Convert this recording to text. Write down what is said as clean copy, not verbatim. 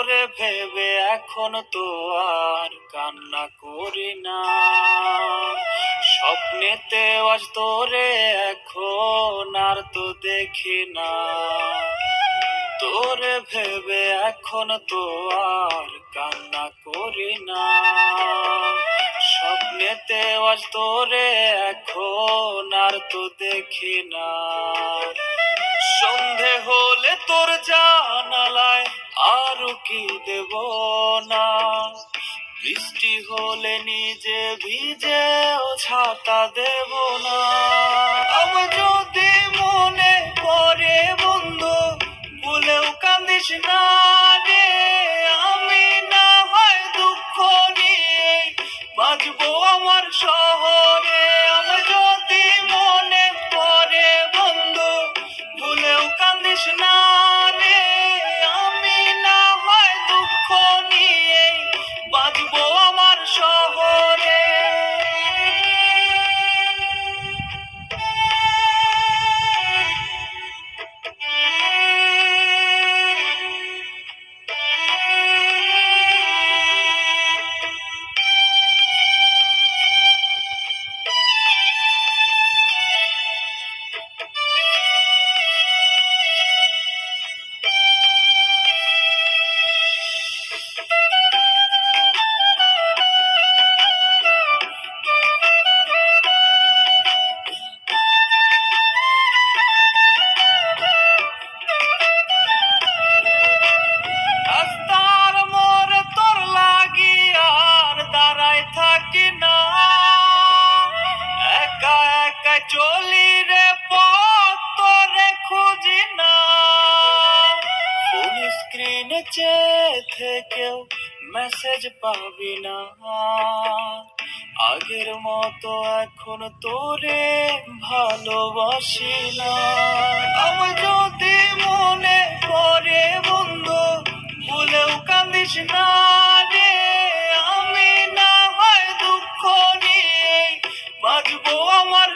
তোরে ভেবে এখন তো আর কান্না করি না, স্বপ্নেতে আজ তোরে এখন আর তো দেখি না। তোরে ভেবে এখন তো আর কান্না করি না, স্বপ্নেতে আজ তোরে এখন আর তো দেখি না। সন্ধে হলে তোর জানালায় আরো কি দেব না, বৃষ্টি হলে নিজে ভিজে ও ছাতা দেব না। আমার যদি মনে পড়ে বন্ধু ভুলেও কাঁদিস না রে, আমি না হয় দুঃখ নিয়ে বাঁচবো আমার শহরে। আমার যদি মনে পড়ে বন্ধু ভুলেও কাঁদিস না রে, আমি না হয় দুঃখ নিয়ে বাঁচবো আমার শহরে। রাস্তার মোড়ে তোর লাগি আর দাঁড়ায় থাকি না, একা একা চলি রে পথ তোরে খুঁজি না। ফোন স্ক্রিনে চেয়ে থেকেও মেসেজ পাবি না, আগের মতো এখন তোরে ভালোবাসি না। আমার যদি মনে পড়ে বন্ধু ভুলেও কাঁদিস না রে, আমি না হয় দুঃখ নিয়ে বাঁচবো আমার